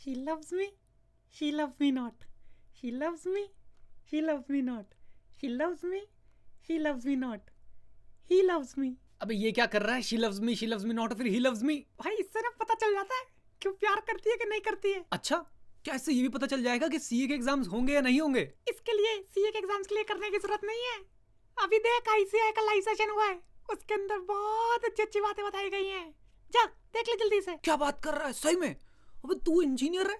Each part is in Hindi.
She loves me. She loves me not. She loves me. She loves me not. She loves me. She loves me not. He loves me. अबे ये क्या कर रहा है? She loves me, she loves me not, और फिर he loves me. भाई इससे ना पता चल जाता है क्यों प्यार करती है कि नहीं करती है। अच्छा, क्या इससे ये भी पता चल जाएगा कि सीए के एग्जाम्स होंगे या नहीं होंगे? इसके लिए सीए के एग्जाम्स के लिए करने की जरूरत नहीं है। अभी देख आईसीआई का लाइव सेशन हुआ है, उसके अंदर बहुत अच्छी अच्छी बातें बताई गई हैं। जा देख ले जल्दी से। क्या बात कर रहा है सही में? अबे तू इंजीनियर है,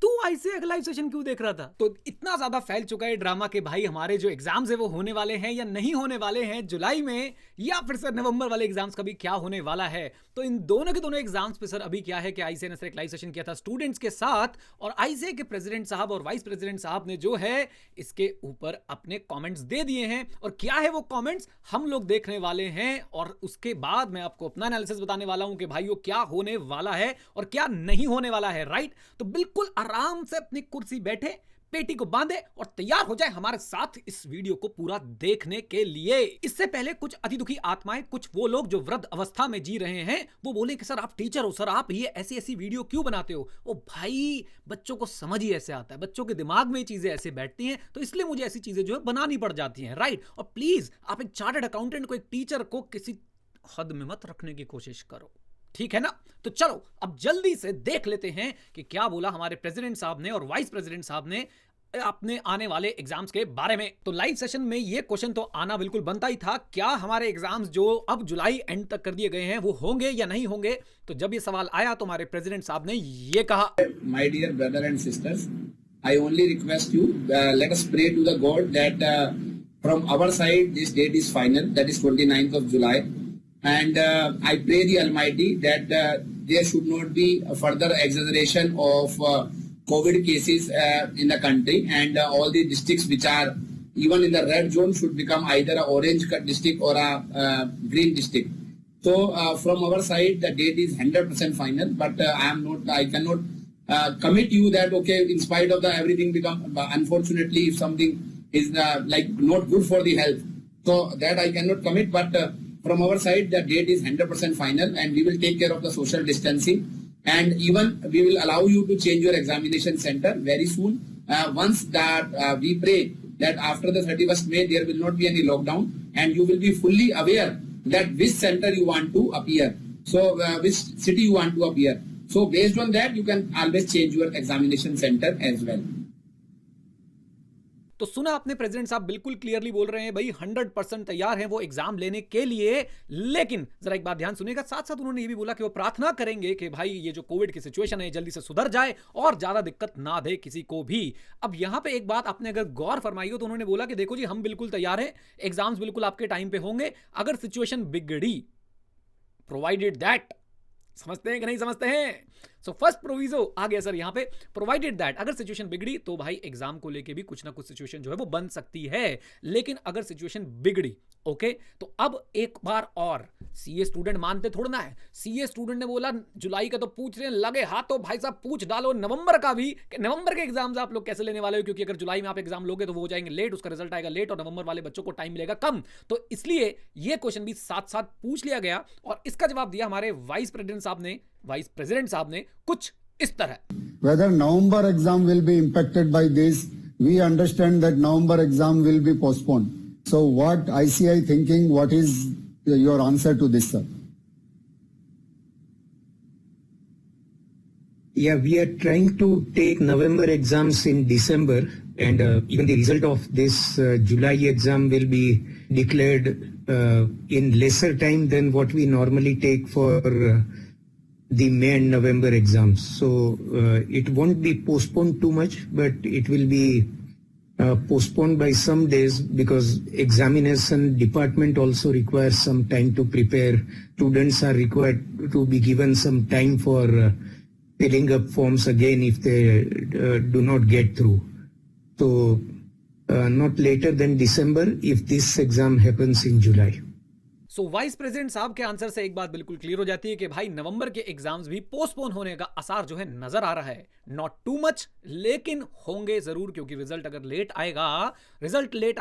तू आईसीआई का लाइव सेशन क्यों देख रहा था? तो इतना ज्यादा फैल चुका है ड्रामा के भाई हमारे जो एग्जाम्स है वो होने वाले हैं या नहीं होने वाले हैं जुलाई में, या फिर सर नवंबर वाले एग्जाम्स का भी क्या होने वाला है। तो इन दोनों के दोनों एग्जाम्स पे सर अभी क्या है कि आईसीआई ने सर एक लाइव सेशन किया था स्टूडेंट्स के साथ, और आईसीआई के प्रेसिडेंट साहब और वाइस प्रेसिडेंट साहब ने जो है इसके ऊपर अपने कमेंट्स दे दिए हैं। और क्या है वो कमेंट्स हम लोग देखने वाले हैं, और उसके बाद मैं आपको अपना एनालिसिस बताने वाला हूं कि भाई वो क्या होने वाला है और क्या नहीं होने वाला है। राइट, तो बिल्कुल आराम से अपनी कुर्सी बैठे, पेटी को बांधे और तैयार हो जाए हमारे साथ इस वीडियो को पूरा देखने के लिए। इससे पहले कुछ अति दुखी आत्माएं, कुछ वो लोग जो वृद्ध अवस्था में जी रहे हैं, वो बोले कि सर आप टीचर हो, सर आप ये ऐसी ऐसी वीडियो क्यों बनाते हो? ओ भाई, बच्चों को समझ ही ऐसे आता है, बच्चों के दिमाग में चीजें ऐसे बैठती हैं, तो इसलिए मुझे ऐसी चीजें जो है बनानी पड़ जाती हैं। राइट, और प्लीज आप एक चार्टर्ड अकाउंटेंट को, एक टीचर को किसी हद में मत रखने की कोशिश करो, ठीक है ना? तो चलो अब जल्दी से देख लेते हैं कि क्या बोला हमारे प्रेसिडेंट साहब ने और वाइस प्रेसिडेंट साहब ने अपने आने वाले एग्जाम्स के बारे में। तो लाइव सेशन में ये क्वेश्चन तो आना बिल्कुल बनता ही था, क्या हमारे एग्जाम्स जो अब जुलाई एंड तक कर दिए गए हैं वो होंगे या नहीं होंगे? तो जब ये सवाल आया तो हमारे प्रेसिडेंट साहब ने ये कहा, My dear brother and sisters, I only request you, let us pray to the God that from our side this date is final, that is 29th of July. And I pray the Almighty that there should not be a further exaggeration of COVID cases in the country, and all the districts which are even in the red zone should become either a orange district or a green district. So from our side the date is 100% final, but I cannot commit you that okay, in spite of the everything become unfortunately if something is like not good for the health, so that I cannot commit, but from our side, the date is 100% final, and we will take care of the social distancing, and even we will allow you to change your examination center very soon. Once that we pray that after the 31st May there will not be any lockdown, and you will be fully aware that which center you want to appear, so which city you want to appear. So based on that, you can always change your examination center as well. तो सुना आपने, प्रेसिडेंट साहब बिल्कुल क्लियरली बोल रहे हैं भाई 100% तैयार हैं वो एग्जाम लेने के लिए। लेकिन जरा एक बात ध्यान सुनिएगा, साथ साथ उन्होंने ये भी बोला कि वो प्रार्थना करेंगे कि भाई ये जो कोविड की सिचुएशन है जल्दी से सुधर जाए और ज्यादा दिक्कत ना दे किसी को भी। अब यहां पे एक बात आपने अगर गौर फरमाई हो तो उन्होंने बोला कि देखो जी हम बिल्कुल तैयार हैं, एग्जाम्स बिल्कुल आपके टाइम पे होंगे, अगर सिचुएशन बिगड़ी, प्रोवाइडेड दैट, समझते हैं कि नहीं समझते हैं? सो फर्स्ट प्रोविजो आ गया सर यहाँ पे, प्रोवाइडेड दैट अगर सिचुएशन बिगड़ी तो भाई एग्जाम को लेके भी कुछ ना कुछ सिचुएशन जो है वो बन सकती है। लेकिन अगर सिचुएशन बिगड़ी, ओके, तो अब एक बार और सीए स्टूडेंट मानते थोड़ा ना है, सीए स्टूडेंट ने बोला जुलाई का तो पूछ रहे हैं, लगे हाथ तो भाई साहब पूछ डालो नवंबर का भी, कि नवंबर के एग्जाम्स आप लोग कैसे लेने वाले हो, क्योंकि अगर जुलाई में आप एग्जाम लोगे तो वो हो जाएंगे लेट, उसका रिजल्ट आएगा लेट, और नवंबर वाले बच्चों को टाइम मिलेगा कम। तो इसलिए ये क्वेश्चन भी साथ साथ पूछ लिया गया, और इसका जवाब दिया हमारे वाइस प्रेसिडेंट साहब ने कुछ इस तरह। Whether November exam will be impacted by this, we understand that November exam will be postponed. So what ICI thinking, what is your answer to this, sir? Yeah, we are trying to take November exams in December, and even the result of this July exam will be declared in lesser time than what we normally take for the May and November exams. So it won't be postponed too much, but it will be postponed by some days, because examination department also requires some time to prepare. Students are required to be given some time for filling up forms again if they do not get through. So not later than December if this exam happens in July. So vice president साहब के आंसर से एक बात बिल्कुल क्लियर हो जाती है कि भाई नवंबर के एग्जाम्स भी पोस्टपोन होने का आसार जो है नजर आ रहा है। नॉट टू मच, लेकिन होंगे जरूर, क्योंकि रिजल्ट अगर लेट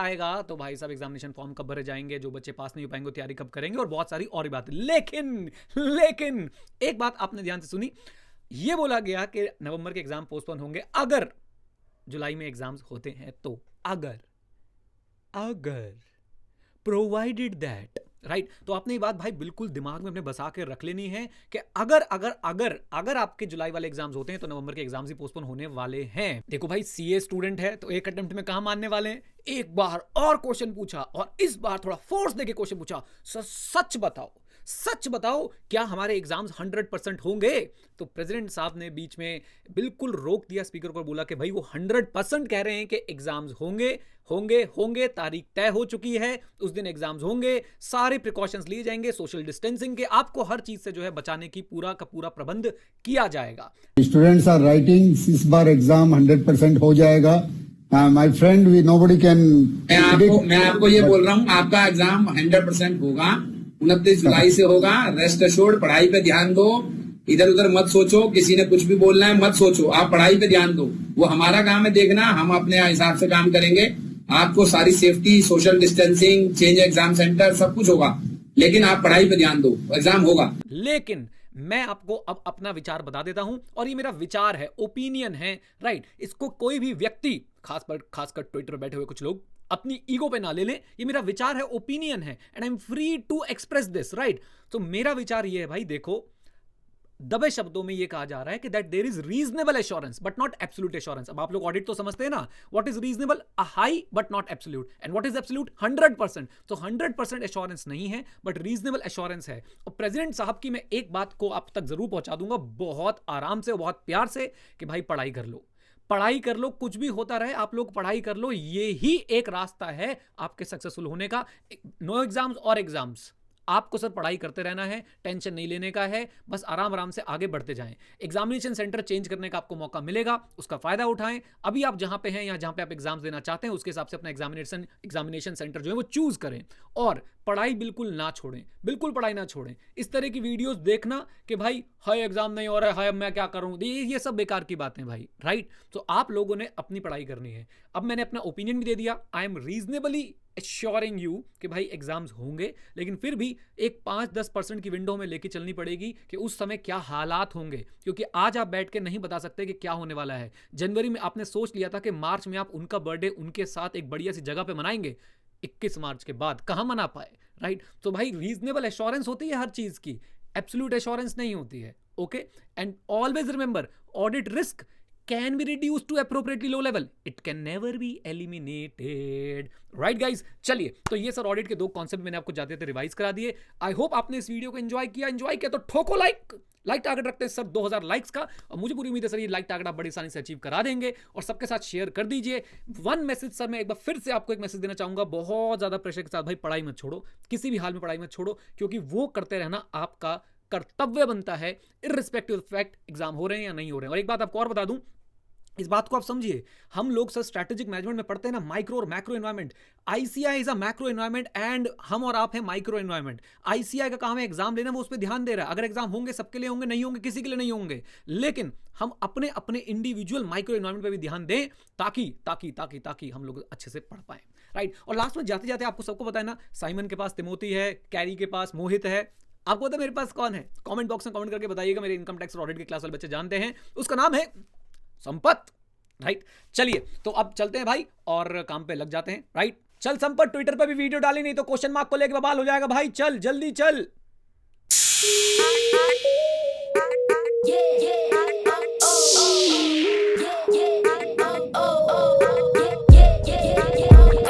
आएगा तो भाई साहब एग्जामिनेशन फॉर्म कब भरे जाएंगे, जो बच्चे पास नहीं हो पाएंगे तैयारी कब करेंगे, और बहुत सारी और बातें। लेकिन एक बात आपने ध्यान से सुनी, ये बोला गया कि नवंबर के एग्जाम पोस्टपोन होंगे अगर जुलाई में एग्जाम्स होते हैं तो। अगर प्रोवाइडेड दैट, राइट। तो आपने ये बात भाई बिल्कुल दिमाग में अपने बसा के रख लेनी है कि अगर आपके जुलाई वाले एग्जाम्स होते हैं तो नवंबर के एग्जाम्स ही पोस्टपोन होने वाले हैं। देखो भाई, सीए स्टूडेंट है तो एक अटेम्प्ट में कहां मानने वाले हैं? एक बार और क्वेश्चन पूछा और इस बार थोड़ा फोर्स देके क्वेश्चन पूछा, सच बताओ क्या हमारे एग्जाम्स 100% होंगे? तो प्रेसिडेंट साहब ने बीच में बिल्कुल रोक दिया स्पीकर को, बोला कि भाई वो 100% कह रहे हैं कि एग्जाम्स होंगे, तारीख तय हो चुकी है, उस दिन एग्जाम्स होंगे, सारे प्रिकॉशंस लिए जाएंगे, सोशल डिस्टेंसिंग के, आपको हर चीज से जो है बचाने की पूरा का पूरा प्रबंध किया जाएगा। स्टूडेंट्स आर राइटिंग इस बार एग्जाम 100% हो जाएगा। My friend, we nobody can. मैं आपको ये बोल रहा हूँ, आपका एग्जाम 100% होगा, 29 जुलाई से होगा। रेस्ट अश्योर्ड, पढ़ाई पे ध्यान दो, इधर उधर मत सोचो, किसी ने कुछ भी बोलना है मत सोचो, आप पढ़ाई पे ध्यान दो। वो हमारा काम है देखना, हम अपने हिसाब से काम करेंगे। आपको सारी safety, social distancing, change exam centre, सब कुछ होगा, लेकिन आप पढ़ाई पे ध्यान दो, एग्जाम होगा। लेकिन मैं आपको अब अपना विचार बता देता हूं, और ये मेरा विचार है, ओपिनियन है, राइट। इसको कोई भी व्यक्ति, खासकर ट्विटर पर बैठे हुए कुछ लोग, अपनी ईगो पे ना ले लें। ये मेरा विचार है, ओपिनियन है, and I am free to express this, right. तो मेरा विचार ये है भाई, देखो दबे शब्दों में ये कहा जा रहा है कि that there is reasonable assurance but not absolute assurance. अब आप लोग ऑडिट तो समझते हैं ना, what is reasonable? A high but not absolute, and what is absolute? 100%। तो 100% एश्योरेंस नहीं है बट रीजनेबल एश्योरेंस है। और प्रेसिडेंट साहब की मैं एक बात को आप तक जरूर पहुंचा दूंगा, बहुत आराम से, बहुत प्यार से, कि भाई पढ़ाई कर लो, कुछ भी होता रहे, आप लोग पढ़ाई कर लो, ये ही एक रास्ता है आपके सक्सेसफुल होने का। नो एग्जाम्स और एग्जाम्स, आपको सर पढ़ाई करते रहना है, टेंशन नहीं लेने का है, बस आराम से आगे बढ़ते जाएं। एग्जामिनेशन सेंटर चेंज करने का आपको मौका मिलेगा, उसका फायदा उठाएं। अभी आप जहां पे हैं या जहां पे आप एग्जाम्स देना चाहते हैं, उसके हिसाब से अपना एग्जामिनेशन सेंटर जो है वो चूज करें, और पढ़ाई बिल्कुल ना छोड़ें, बिल्कुल पढ़ाई ना छोड़ें। इस तरह की वीडियोस देखना कि भाई हाय एग्जाम नहीं हो रहा है, हाय अब मैं क्या करूं, ये सब बेकार की बातें भाई, राइट। तो आप लोगों ने अपनी पढ़ाई करनी है। अब मैंने अपना ओपिनियन भी दे दिया, I am reasonably assuring you कि भाई एग्जाम्स होंगे, लेकिन फिर भी एक 5-10% की विंडो में लेके चलनी पड़ेगी कि उस समय क्या हालात होंगे, क्योंकि आज आप बैठ के नहीं बता सकते कि क्या होने वाला है। जनवरी में आपने सोच लिया था कि मार्च में आप उनका बर्थडे उनके साथ एक बढ़िया सी जगह पे मनाएंगे, 21 मार्च के बाद कहां मना पाए, राइट। तो भाई रीजनेबल एश्योरेंस होती है हर चीज की, एब्सोल्यूट एश्योरेंस नहीं होती है, okay. And always remember, audit risk can be reduced to appropriately low level, it can never be eliminated, right guys। चलिए, तो ये सर ऑडिट के 2 कॉन्सेप्ट मैंने आपको जाते थे रिवाइज करा दिए। आई होप आपने इस वीडियो को एंजॉय किया तो ठोको लाइक टारगेट रखते हैं सर 2000 लाइक्स का, और मुझे पूरी उम्मीद है सर ये लाइक टारगेट आप बड़ी आसानी से अचीव करा देंगे, और सबके साथ शेयर कर दीजिए। 1 मैसेज सर, मैं एक बार फिर से आपको एक मैसेज देना चाहूंगा, बहुत ज्यादा प्रेशर के साथ, भाई पढ़ाई मत छोड़ो, किसी भी हाल में पढ़ाई मत छोड़ो, क्योंकि वो करते रहना आपका कर्तव्य बनता है, इररिस्पेक्टिव ऑफ फैक्ट एग्जाम हो रहे हैं या नहीं हो रहे हैं। और एक बात आपको और बता दूं, इस बात को आप समझिए, हम लोग सर स्ट्रैटेजिक मैनेजमेंट में पढ़ते हैं ना, माइक्रो और macro environment. ICI is a macro environment and हम और आप हैं माइक्रो एनवायरनमेंट। आईसीआई का काम है एग्जाम लेना, वो उस पर ध्यान दे रहा है। अगर एग्जाम होंगे सबके लिए होंगे, नहीं होंगे किसी के लिए नहीं होंगे, लेकिन हम अपने अपने इंडिविजुअल माइक्रो एनवायरनमेंट पे भी ध्यान दें, ताकि हम लोग अच्छे से पढ़ पाए, राइट। और लास्ट में जाते जाते आपको सबको पता है ना, साइमन के पास तिमोथी है, कैरी के पास मोहित है, आपको पता है मेरे पास कौन है? कमेंट बॉक्स में कमेंट करके बताइएगा। मेरे इनकम टैक्स और ऑडिट के क्लास वाले बच्चे जानते हैं, उसका नाम है संपत, राइट। चलिए, तो अब चलते हैं भाई और काम पे लग जाते हैं, राइट। चल संपत, ट्विटर पे भी वीडियो डाली, नहीं तो क्वेश्चन मार्क को लेके बवाल हो जाएगा भाई, चल जल्दी चल।